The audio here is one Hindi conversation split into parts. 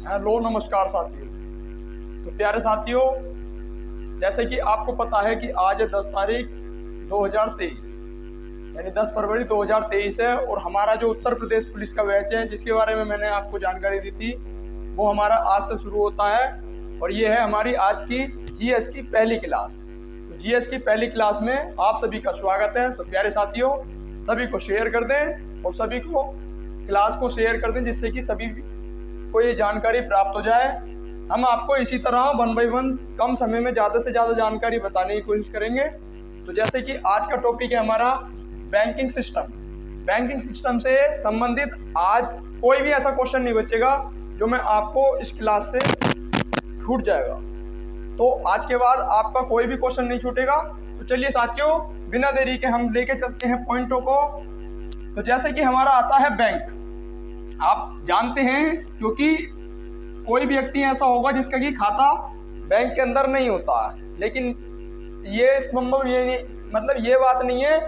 हेलो नमस्कार साथियों। तो प्यारे साथियों, जैसे कि आपको पता है कि आज है 10 तारीख 2023, यानी 10 फरवरी 2023 है। और हमारा जो उत्तर प्रदेश पुलिस का बैच है, जिसके बारे में मैंने आपको जानकारी दी थी, वो हमारा आज से शुरू होता है। और ये है हमारी आज की जीएस की पहली क्लास। तो जीएस की पहली क्लास में आप सभी का स्वागत है। तो प्यारे साथियों, सभी को शेयर कर दें और सभी को क्लास को शेयर कर दें, जिससे कि सभी को ये जानकारी प्राप्त हो जाए। हम आपको इसी तरह 1 बाय 1 कम समय में ज़्यादा से ज़्यादा जानकारी बताने की कोशिश करेंगे। तो जैसे कि आज का टॉपिक है हमारा बैंकिंग सिस्टम। बैंकिंग सिस्टम से संबंधित आज कोई भी ऐसा क्वेश्चन नहीं बचेगा जो मैं आपको इस क्लास से छूट जाएगा। तो आज के बाद आपका कोई भी क्वेश्चन नहीं छूटेगा। तो चलिए साथियों, बिना देरी के हम लेके चलते हैं पॉइंटों को। तो जैसे कि हमारा आता है बैंक। आप जानते हैं, क्योंकि कोई भी व्यक्ति ऐसा होगा जिसका कि खाता बैंक के अंदर नहीं होता है, लेकिन ये संभव ये नहीं, मतलब ये बात नहीं है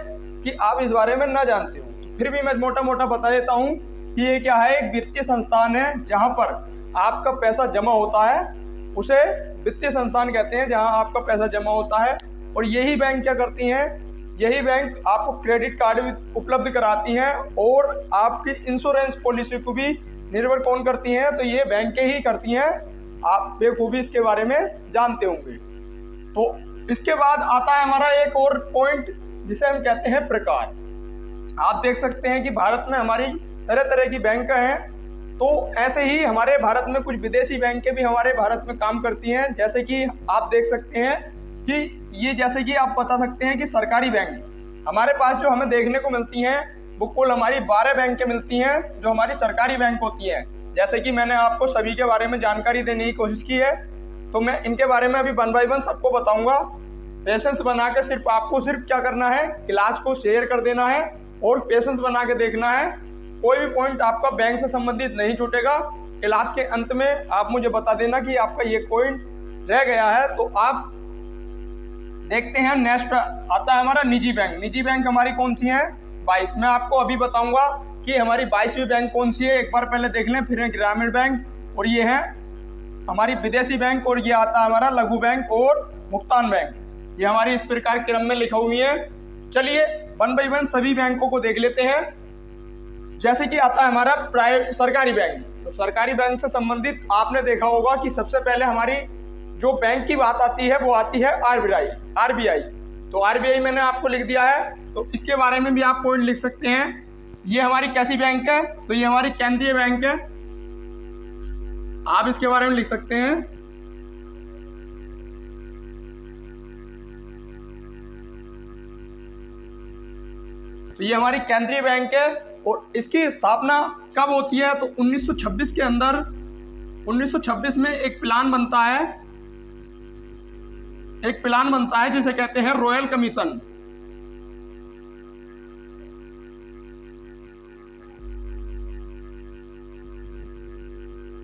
कि आप इस बारे में ना जानते हो। तो फिर भी मैं मोटा मोटा बता देता हूँ कि ये क्या है। एक वित्तीय संस्थान है जहाँ पर आपका पैसा जमा होता है, उसे वित्तीय संस्थान कहते हैं, जहाँ आपका पैसा जमा होता है। और यही बैंक क्या करती हैं, यही बैंक आपको क्रेडिट कार्ड भी उपलब्ध कराती हैं और आपकी इंश्योरेंस पॉलिसी को भी निर्भर कौन करती हैं, तो ये बैंकें ही करती हैं। आप बेखूबी इसके बारे में जानते होंगे। तो इसके बाद आता है हमारा एक और पॉइंट, जिसे हम कहते हैं प्रकार। आप देख सकते हैं कि भारत में हमारी तरह तरह की बैंक हैं। तो ऐसे ही हमारे भारत में कुछ विदेशी बैंकें भी हमारे भारत में काम करती हैं। जैसे कि आप देख सकते हैं कि ये, जैसे कि आप बता सकते हैं कि सरकारी बैंक हमारे पास जो हमें देखने को मिलती हैं, वो कुल हमारी 12 बैंकें मिलती हैं जो हमारी सरकारी बैंक होती हैं। जैसे कि मैंने आपको सभी के बारे में जानकारी देने की कोशिश की है, तो मैं इनके बारे में अभी 1 बाय 1 सबको बताऊंगा। पेशेंस बना के आपको सिर्फ क्या करना है, क्लास को शेयर कर देना है और पेशेंस बना के देखना है। कोई भी पॉइंट आपका बैंक से संबंधित नहीं छूटेगा। क्लास के अंत में आप मुझे बता देना कि आपका ये पॉइंट रह गया है। तो आप देखते हैं, नेक्स्ट आता है हमारा निजी बैंक। निजी बैंक हमारी कौन सी है? 22। मैं आपको अभी बताऊंगा कि हमारी 22वीं बैंक कौन सी है। एक बार पहले देख लें। फिर है ग्रामीण बैंक, और ये है हमारी विदेशी बैंक, और ये आता है हमारा लघु बैंक और भुगतान बैंक। ये हमारी इस प्रकार क्रम में लिखा हुई है। चलिए 1 बाय 1 सभी बैंकों को देख लेते हैं। जैसे कि आता है हमारा सरकारी बैंक। तो सरकारी बैंक से संबंधित आपने देखा होगा कि सबसे पहले हमारी जो बैंक की बात आती है वो आती है आरबीआई। तो आरबीआई मैंने आपको लिख दिया है। तो इसके बारे में भी आप पॉइंट लिख सकते हैं। ये हमारी कैसी बैंक है? तो ये हमारी केंद्रीय बैंक है। आप इसके बारे में लिख सकते हैं। तो ये हमारी केंद्रीय बैंक है। और इसकी स्थापना कब होती है? तो 1926 के अंदर, 1926 में एक प्लान बनता है जिसे कहते हैं रॉयल कमीशन।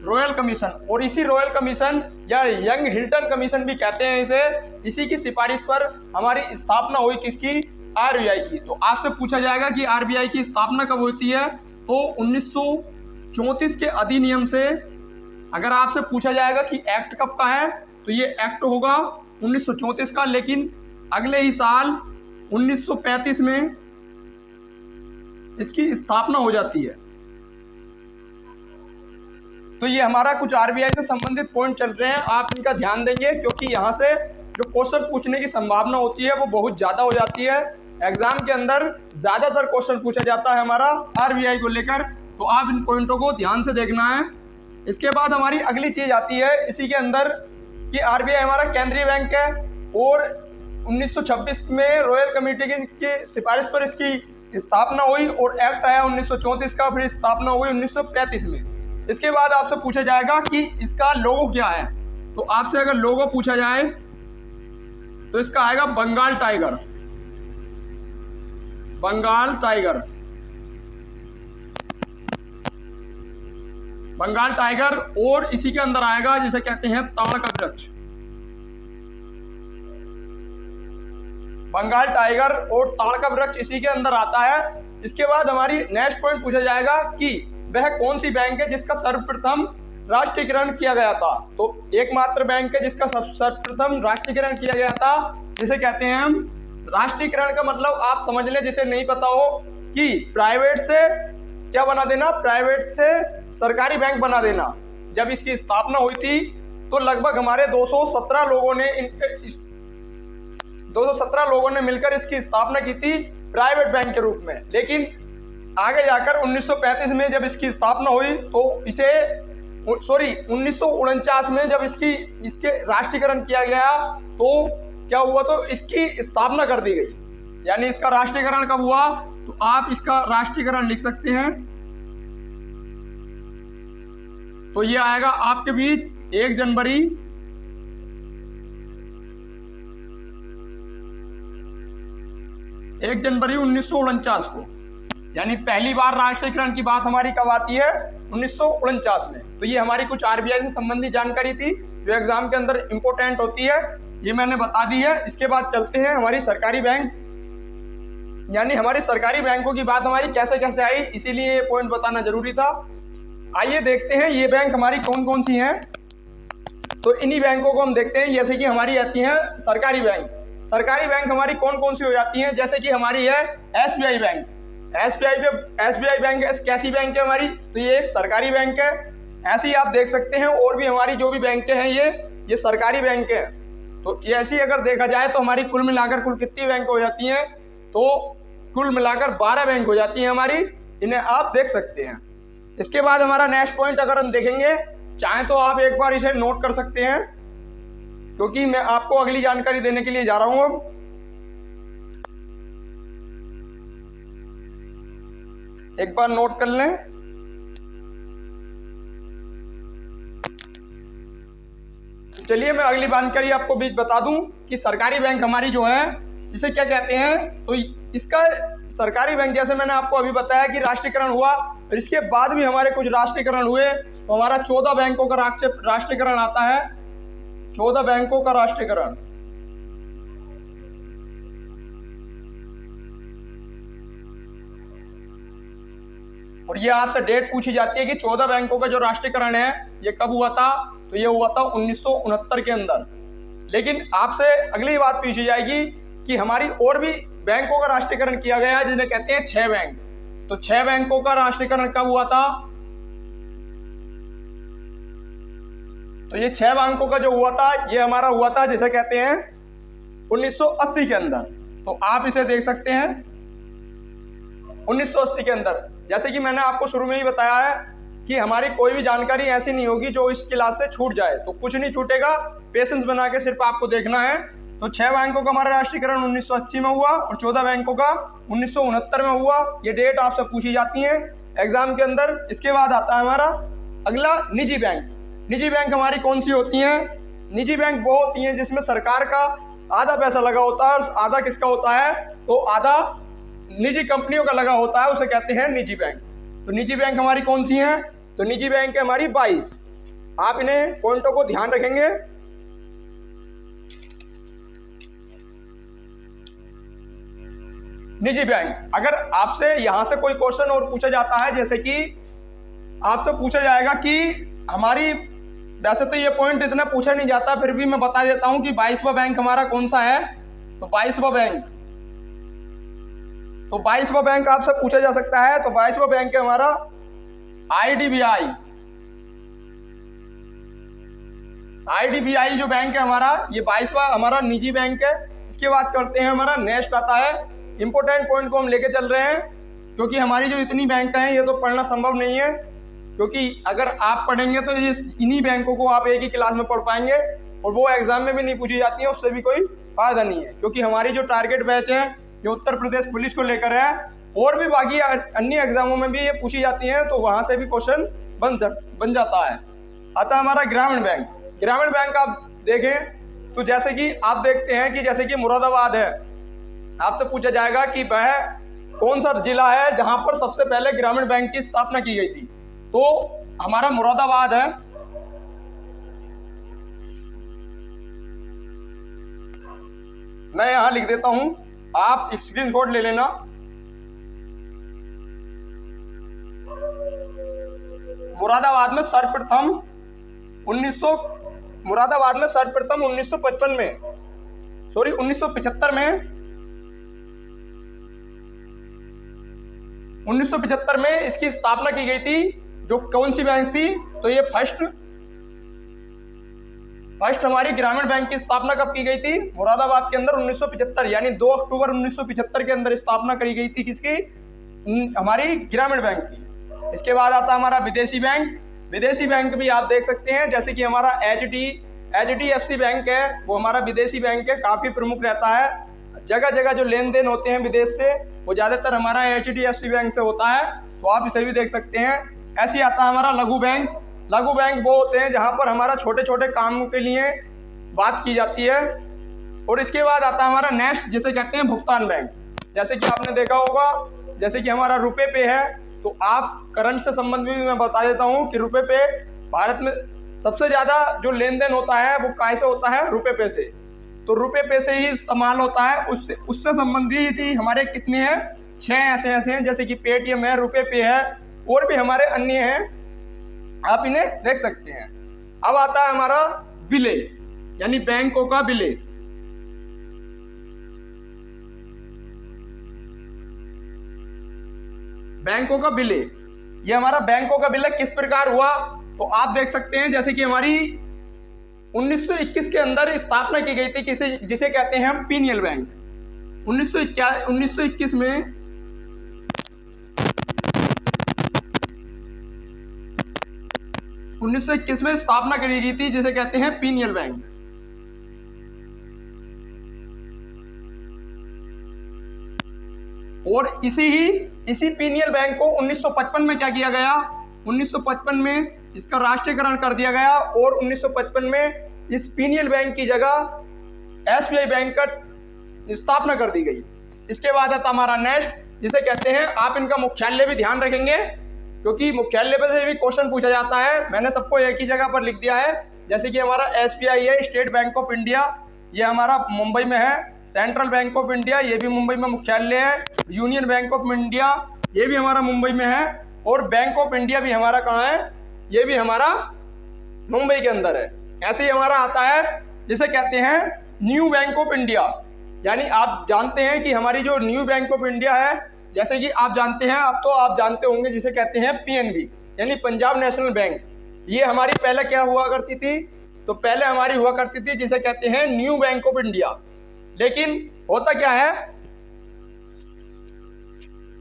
रॉयल कमीशन, और इसी रॉयल कमीशन या यंग हिल्टन कमीशन भी कहते हैं इसे, इसी की सिफारिश पर हमारी स्थापना हुई किसकी? आरबीआई की। तो आपसे पूछा जाएगा कि आरबीआई की स्थापना कब होती है? तो 1934 के अधिनियम से। अगर आपसे पूछा जाएगा कि एक्ट कब का है, तो ये एक्ट होगा 1934 का, लेकिन अगले ही साल 1935 में इसकी स्थापना हो जाती है। तो ये हमारा कुछ आरबीआई से संबंधित पॉइंट चल रहे हैं, आप इनका ध्यान देंगे, क्योंकि यहाँ से जो क्वेश्चन पूछने की संभावना होती है वो बहुत ज़्यादा हो जाती है। एग्जाम के अंदर ज़्यादातर क्वेश्चन पूछा जाता है हमारा आरबीआई को लेकर। तो आप इन पॉइंटों को ध्यान से देखना है। इसके बाद हमारी अगली चीज़ आती है इसी के अंदर कि आरबीआई हमारा केंद्रीय बैंक है, और 1926 में रॉयल कमेटी की सिफारिश पर इसकी स्थापना हुई और एक्ट आया 1934 का। फिर स्थापना हुई 1935 में। इसके बाद आपसे पूछा जाएगा कि इसका लोगो क्या है। तो आपसे अगर लोगो पूछा जाए तो इसका आएगा बंगाल टाइगर। बंगाल टाइगर, और इसी के अंदर आएगा जिसे कहते हैं ताड़ का वृक्ष। बंगाल टाइगर और ताड़ का वृक्ष इसी के अंदर आता है। इसके बाद हमारी नेक्स्ट पॉइंट पूछा जाएगा कि वह कौन सी बैंक है जिसका सर्वप्रथम राष्ट्रीयकरण किया गया था। तो एकमात्र बैंक है जिसका सर्वप्रथम राष्ट्रीयकरण किया गया था, जिसे कहते हैं हम राष्ट्रीयकरण। का मतलब आप समझ लें, जिसे नहीं पता हो, कि प्राइवेट से क्या बना देना, प्राइवेट से सरकारी बैंक बना देना। जब इसकी स्थापना हुई थी तो लगभग हमारे 217 लोगों ने मिलकर इसकी स्थापना की थी प्राइवेट बैंक के रूप में। लेकिन आगे जाकर 1935 में जब इसकी स्थापना हुई तो 1949 में जब इसके राष्ट्रीयकरण किया गया तो क्या हुआ, तो इसकी स्थापना कर दी गई। यानी इसका राष्ट्रीयकरण कब हुआ, तो आप इसका राष्ट्रीयकरण लिख सकते हैं। तो ये आएगा आपके बीच 1 जनवरी 1949 को। यानी पहली बार राष्ट्रीयकरण की बात हमारी कब आती है, 1949 में। तो ये हमारी कुछ आरबीआई से संबंधित जानकारी थी जो एग्जाम के अंदर इंपॉर्टेंट होती है, ये मैंने बता दी है। इसके बाद चलते हैं हमारी सरकारी बैंक, यानी हमारी सरकारी बैंकों की बात हमारी कैसे कैसे आई, इसीलिए ये पॉइंट बताना जरूरी था। आइए देखते हैं ये बैंक हमारी कौन कौन सी हैं। तो इन्हीं बैंकों को हम देखते हैं, जैसे कि हमारी आती हैं सरकारी बैंक। सरकारी बैंक हमारी कौन कौन सी हो जाती हैं, जैसे कि हमारी है एसबीआई बैंक। एसबीआई बैंक कैसी बैंक है हमारी, तो ये एक सरकारी बैंक है। ऐसे ही आप देख सकते हैं और भी हमारी जो भी बैंकें हैं ये सरकारी बैंक है। तो ये ऐसी अगर देखा जाए तो हमारी कुल मिलाकर कुल कितनी बैंक हो जाती हैं, तो कुल मिलाकर 12 बैंक हो जाती हैं हमारी, इन्हें आप देख सकते हैं। इसके बाद हमारा नेक्स्ट पॉइंट अगर हम देखेंगे, चाहे तो आप एक बार इसे नोट कर सकते हैं, क्योंकि मैं आपको अगली जानकारी देने के लिए जा रहा हूं। अब एक बार नोट कर लें। चलिए मैं अगली जानकारी आपको बीच बता दूं कि सरकारी बैंक हमारी जो है इसे क्या कहते हैं। तो इसका सरकारी बैंक, जैसे मैंने आपको अभी बताया कि राष्ट्रीयकरण हुआ, और इसके बाद भी हमारे कुछ राष्ट्रीयकरण हुए, तो हमारा 14 बैंकों का राष्ट्रीयकरण आता है। 14 बैंकों का राष्ट्रीयकरण। और ये आपसे डेट पूछी जाती है कि 14 बैंकों का जो राष्ट्रीयकरण है ये कब हुआ था, तो ये हुआ था 1969 के अंदर। लेकिन आपसे अगली बात पूछी जाएगी कि हमारी और भी बैंकों का राष्ट्रीयकरण किया गया है, जिन्हें कहते हैं 6 बैंक। तो 6 बैंकों का राष्ट्रीयकरण कब हुआ था, तो ये 6 बैंकों का जो हुआ था ये हमारा हुआ था, जिसे कहते हैं 1980 के अंदर। तो आप इसे देख सकते हैं 1980 के अंदर। जैसे कि मैंने आपको शुरू में ही बताया है कि हमारी कोई भी जानकारी ऐसी नहीं होगी जो इस क्लास से छूट जाए, तो कुछ नहीं छूटेगा, पेशेंस बना के सिर्फ आपको देखना है। तो 6 बैंकों का हमारा राष्ट्रीयकरण 1980 में हुआ और 14 बैंकों का 1969 में हुआ। ये डेट आपसे पूछी जाती है एग्जाम के अंदर। इसके बाद आता है हमारा अगला निजी बैंक। निजी बैंक हमारी कौन सी होती हैं, निजी बैंक वो होती हैं जिसमें सरकार का आधा पैसा लगा होता है और आधा किसका होता है, तो आधा निजी कंपनियों का लगा होता है, उसे कहते हैं निजी बैंक। तो निजी बैंक हमारी कौन सी हैं, तो निजी बैंक है हमारी 22। आप इन्हें पॉइंटों को ध्यान रखेंगे। निजी बैंक, अगर आपसे यहां से कोई क्वेश्चन और पूछा जाता है, जैसे कि आपसे पूछा जाएगा कि हमारी, वैसे तो ये पॉइंट इतना पूछा नहीं जाता, फिर भी मैं बता देता हूं कि 22वां बैंक हमारा कौन सा है। तो 22वां बैंक, तो 22वां बैंक आपसे पूछा जा सकता है। तो 22वां बैंक है हमारा आईडीबीआई। आईडीबीआई जो बैंक है हमारा, ये 22वां हमारा निजी बैंक है। इसके बाद करते हैं हमारा नेक्स्ट आता है, इंपोर्टेंट पॉइंट को हम लेके चल रहे हैं, क्योंकि हमारी जो इतनी बैंक हैं ये तो पढ़ना संभव नहीं है, क्योंकि अगर आप पढ़ेंगे तो इन्हीं बैंकों को आप एक ही क्लास में पढ़ पाएंगे, और वो एग्जाम में भी नहीं पूछी जाती है, उससे भी कोई फायदा नहीं है। क्योंकि हमारी जो टारगेट बैच है ये उत्तर प्रदेश पुलिस को लेकर है, और भी बाकी अन्य एग्जामों में भी ये पूछी जाती हैं, तो वहां से भी क्वेश्चन बन जाता है। आता है हमारा ग्रामीण बैंक। ग्रामीण बैंक आप देखें तो जैसे कि आप देखते हैं कि जैसे कि मुरादाबाद है, आपसे पूछा जाएगा कि वह कौन सा जिला है जहां पर सबसे पहले ग्रामीण बैंक की स्थापना की गई थी, तो हमारा मुरादाबाद है। मैं यहां लिख देता हूं, आप स्क्रीनशॉट ले लेना। मुरादाबाद में सर्वप्रथम 1900 मुरादाबाद में सर्वप्रथम 1975 में, सॉरी 1975 में इसकी स्थापना की गई थी। जो कौन सी बैंक थी? तो ये फर्स्ट हमारी ग्रामीण बैंक की स्थापना कब की गई थी? मुरादाबाद के अंदर 1975, यानी 2 अक्टूबर 1975 के अंदर स्थापना करी गई थी। किसकी? हमारी ग्रामीण बैंक की। इसके बाद आता हमारा विदेशी बैंक। विदेशी बैंक भी आप देख सकते हैं, जैसे कि हमारा HDFC बैंक है, वो हमारा विदेशी बैंक है, काफी प्रमुख रहता है। जगह जगह जो लेन देन होते हैं विदेश से, वो ज्यादातर हमारा HDFC बैंक से होता है, तो आप इसे भी देख सकते हैं। ऐसे आता है हमारा लघु बैंक। लघु बैंक वो होते हैं जहां पर हमारा छोटे छोटे कामों के लिए बात की जाती है। और इसके बाद आता है हमारा नेक्स्ट, जिसे कहते हैं भुगतान बैंक। जैसे कि आपने देखा होगा, जैसे कि हमारा रुपए पे है, तो आप करंट से संबंधित भी मैं बता देता हूं कि रुपए पे भारत में सबसे ज्यादा जो लेन देन होता है वो कैसे होता है? रुपए पे से। तो रुपए पे से ही इस्तेमाल होता है। उससे संबंधित ही हमारे कितने हैं? 6 ऐसे हैं, जैसे कि पेटीएम है, रुपए पे है, और भी हमारे अन्य हैं, आप इन्हें देख सकते हैं। अब आता है हमारा विलय, यानी बैंकों का विलय। बैंकों का विलय, ये हमारा बैंकों का विलय किस प्रकार हुआ? तो आप देख सकते हैं, जैसे कि हमारी 1921 के अंदर स्थापना की गई थी, जिसे कहते हैं हम पीनियल बैंक। 1921 में स्थापना करी गई थी, जिसे कहते हैं पीनियल बैंक। और इसी पीनियल बैंक को 1955 में क्या किया गया? 1955 में इसका राष्ट्रीयकरण कर दिया गया, और 1955 में इस पीनियल बैंक की जगह SBI बैंक का स्थापना कर दी गई। इसके बाद आता हमारा नेक्स्ट, जिसे कहते हैं, आप इनका मुख्यालय भी ध्यान रखेंगे, क्योंकि मुख्यालय पर से भी क्वेश्चन पूछा जाता है। मैंने सबको एक ही जगह पर लिख दिया है। जैसे कि हमारा SBI है, स्टेट बैंक ऑफ इंडिया, ये हमारा मुंबई में है। सेंट्रल बैंक ऑफ इंडिया, ये भी मुंबई में मुख्यालय है। यूनियन बैंक ऑफ इंडिया, ये भी हमारा मुंबई में है। और बैंक ऑफ इंडिया भी हमारा कहाँ है? ये भी हमारा मुंबई के अंदर है। ऐसे ही हमारा आता है, जिसे कहते हैं न्यू बैंक ऑफ इंडिया, यानी आप जानते हैं कि हमारी जो न्यू बैंक ऑफ इंडिया है, जैसे कि आप जानते हैं, अब तो आप जानते होंगे, जिसे कहते हैं PNB, यानी पंजाब नेशनल बैंक। ये हमारी पहले क्या हुआ करती थी? तो पहले हमारी हुआ करती थी, जिसे कहते हैं न्यू बैंक ऑफ इंडिया। लेकिन होता क्या है,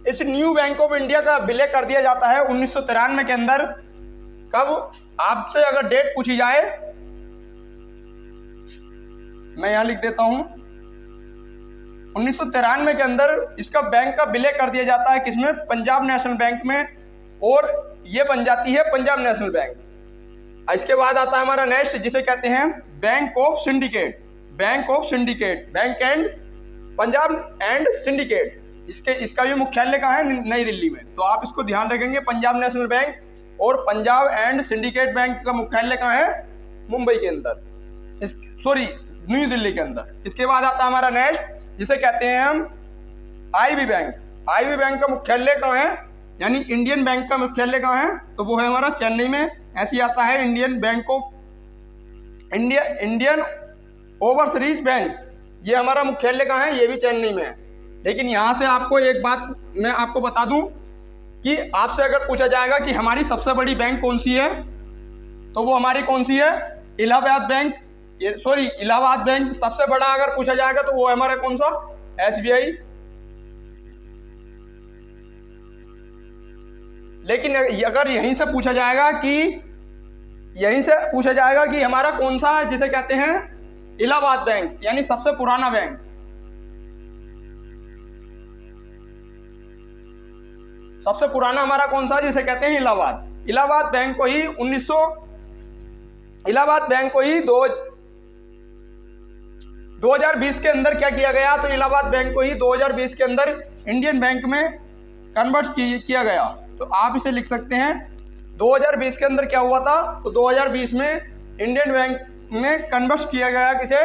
इस न्यू बैंक ऑफ इंडिया का विलय कर दिया जाता है 1993 के अंदर। कब? आपसे अगर डेट पूछी जाए, मैं यहां लिख देता हूं, 1993 के अंदर इसका बैंक का विलय कर दिया जाता है। किसमें? पंजाब नेशनल बैंक में, और ये बन जाती है पंजाब नेशनल बैंक। इसके बाद आता है हमारा नेक्स्ट, जिसे कहते हैं bank of syndicate. Bank of syndicate, bank and Punjab and syndicate, इसका भी मुख्यालय कहाँ है? नई दिल्ली में। तो आप इसको ध्यान रखेंगे, पंजाब नेशनल बैंक और पंजाब एंड सिंडिकेट बैंक का मुख्यालय कहाँ है? मुंबई के अंदर, न्यू दिल्ली के अंदर। इसके बाद आता है हमारा नेक्स्ट, जिसे कहते हैं हम IB बैंक। IB बैंक का मुख्यालय कहाँ है? यानी इंडियन बैंक का मुख्यालय कहाँ है? तो वो है हमारा चेन्नई में। ऐसे आता है Indian bank of Indian overseas bank, ये हमारा मुख्यालय कहाँ है? ये भी चेन्नई में है। लेकिन यहाँ से आपको एक बात मैं आपको बता दूं कि आपसे अगर पूछा जाएगा कि हमारी सबसे बड़ी बैंक कौन सी है, तो वो हमारी कौन सी है? इलाहाबाद बैंक। इलाहाबाद बैंक सबसे बड़ा अगर पूछा जाएगा तो वो हमारा कौन सा? SBI। लेकिन अगर यहीं से पूछा जाएगा कि हमारा कौन सा है, जिसे कहते हैं इलाहाबाद बैंक, यानी सबसे पुराना बैंक। सबसे पुराना हमारा कौन सा, जिसे कहते हैं इलाहाबाद। इलाहाबाद बैंक को ही 2020 के अंदर क्या किया गया? तो इलाहाबाद बैंक को ही 2020 के अंदर इंडियन बैंक में कन्वर्ट किया गया। तो आप इसे लिख सकते हैं, 2020 के अंदर क्या हुआ था? तो 2020 में इंडियन बैंक में कन्वर्ट किया गया किसे?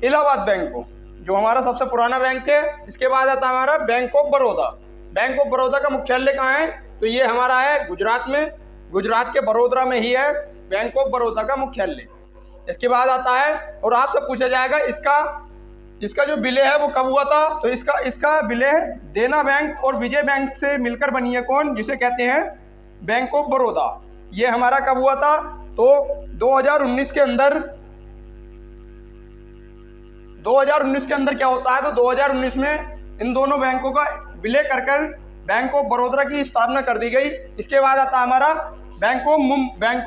इलाहाबाद बैंक को, जो हमारा सबसे पुराना बैंक है। इसके बाद आता है हमारा bank of Baroda. Bank of Baroda का मुख्यालय कहाँ है? तो ये हमारा है गुजरात में। गुजरात के बड़ोदरा में ही है बैंक ऑफ बड़ौदा का मुख्यालय। इसके बाद आता है, और आपसे पूछा जाएगा इसका जो विलय है वो कब हुआ था, तो इसका विलय देना बैंक और विजय बैंक से मिलकर बनी है कौन, जिसे कहते हैं बैंक ऑफ बड़ौदा। ये हमारा कब हुआ था, तो 2019 के अंदर। 2019 के अंदर क्या होता है, तो 2019 में इन दोनों बैंकों का विलय कर बैंक ऑफ बड़ौदा की स्थापना कर दी गई। इसके बाद आता है हमारा बैंक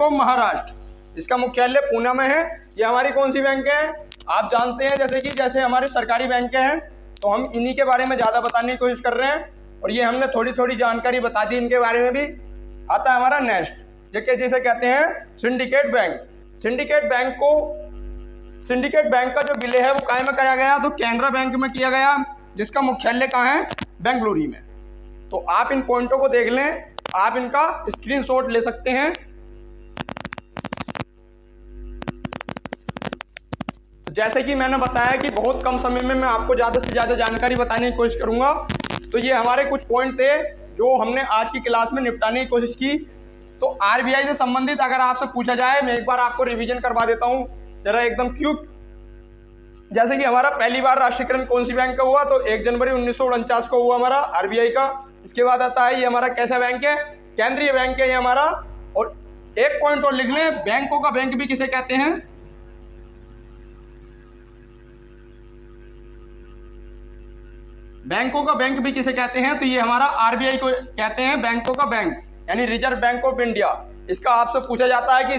ऑफ महाराष्ट्र। इसका मुख्यालय पुणे में है। ये हमारी कौन सी बैंक है, आप जानते हैं, जैसे हमारी सरकारी बैंकें हैं, तो हम इन्हीं के बारे में ज़्यादा बताने की कोशिश कर रहे हैं, और ये हमने थोड़ी थोड़ी जानकारी बता दी इनके बारे में भी। आता है हमारा नेक्स्ट, जिसे कहते हैं सिंडिकेट बैंक। सिंडिकेट बैंक का जो विलय है वो कहाँ में कराया गया, तो कैनरा बैंक में किया गया, जिसका मुख्यालय कहाँ है, बेंगलुरु में। तो आप इन पॉइंटों को देख लें, आप इनका स्क्रीनशॉट ले सकते हैं। तो जैसे कि मैंने बताया कि बहुत कम समय में मैं आपको ज़्यादा से ज़्यादा जानकारी बताने की कोशिश करूंगा। तो ये हमारे कुछ पॉइंट थे जो हमने आज की क्लास में निपटाने की कोशिश की। तो आरबीआई से संबंधित अगर आपसे पूछा जाए, मैं एक बार आपको रिवीजन करवा देता हूं जरा एकदम क्विक। जैसे कि हमारा पहली बार राष्ट्रीयकरण कौन सी बैंक का हुआ, तो 1 जनवरी 1949 को हुआ हमारा आरबीआई का। इसके बाद आता है ये हमारा कैसा बैंक है, केंद्रीय बैंक है ये हमारा। और एक पॉइंट और लिख लें, बैंकों का बैंक भी किसे कहते हैं, बैंकों का बैंक भी किसे कहते हैं, तो ये हमारा आरबीआई को कहते हैं बैंकों का बैंक, यानी रिजर्व बैंक ऑफ इंडिया। इसका आपसे पूछा जाता है कि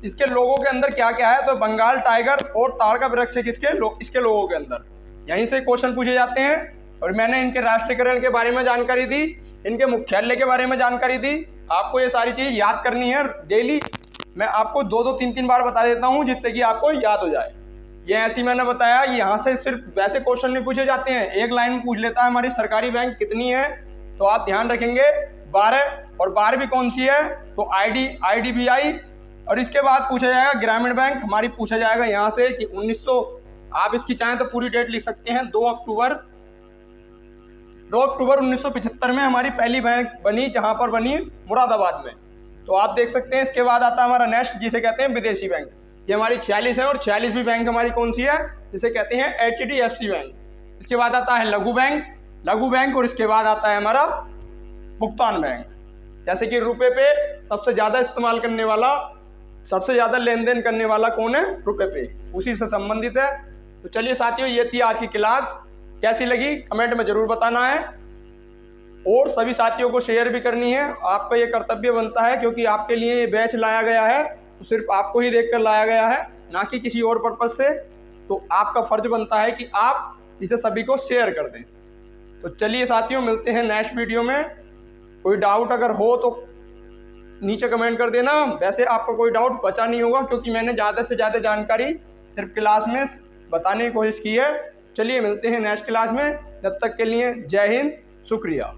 इसके लोगों के अंदर क्या क्या है, तो बंगाल टाइगर और ताड़ का वृक्ष है इसके लोगों के अंदर। यहीं से क्वेश्चन पूछे जाते हैं। और मैंने इनके राष्ट्रीयकरण के बारे में जानकारी दी, इनके मुख्यालय के बारे में जानकारी दी। आपको ये सारी चीज़ याद करनी है डेली। मैं आपको 2-2, 3-3 बार बता देता हूँ, जिससे कि आपको याद हो जाए। ये ऐसी मैंने बताया, यहाँ से सिर्फ वैसे क्वेश्चन नहीं पूछे जाते हैं, एक लाइन में पूछ लेता है हमारी सरकारी बैंक कितनी है, तो आप ध्यान रखेंगे 12। और 12वीं कौन सी है, तो IDBI। और इसके बाद पूछा जाएगा ग्रामीण बैंक हमारी, पूछा जाएगा यहाँ से कि 1900, आप इसकी चाहें तो पूरी डेट लिख सकते हैं, 2 अक्टूबर 1975 में हमारी पहली बैंक बनी, जहाँ पर बनी मुरादाबाद में। तो आप देख सकते हैं। इसके बाद आता है हमारा नेक्स्ट, जिसे कहते हैं विदेशी बैंक। ये हमारी 46 है, और 46वीं बैंक हमारी कौन सी है, जिसे कहते हैं HDFC बैंक। इसके बाद आता है लघु बैंक, और इसके बाद आता है हमारा भुगतान बैंक। जैसे कि रुपए पे सबसे ज़्यादा इस्तेमाल करने वाला, सबसे ज़्यादा लेन देन करने वाला कौन है, रुपए पे, उसी से संबंधित है। तो चलिए साथियों, ये थी आज की क्लास। कैसी लगी कमेंट में ज़रूर बताना है, और सभी साथियों को शेयर भी करनी है। आपका ये कर्तव्य बनता है, क्योंकि आपके लिए ये बैच लाया गया है, तो सिर्फ आपको ही देखकर लाया गया है, ना कि किसी और पर्पज से। तो आपका फर्ज बनता है कि आप इसे सभी को शेयर कर दें। तो चलिए साथियों, मिलते हैं नेक्स्ट वीडियो में। कोई डाउट अगर हो तो नीचे कमेंट कर देना। वैसे आपका कोई डाउट बचा नहीं होगा, क्योंकि मैंने ज़्यादा से ज़्यादा जानकारी सिर्फ क्लास में बताने की कोशिश की है। चलिए मिलते हैं नेक्स्ट क्लास में, जब तक के लिए जय हिंद, शुक्रिया।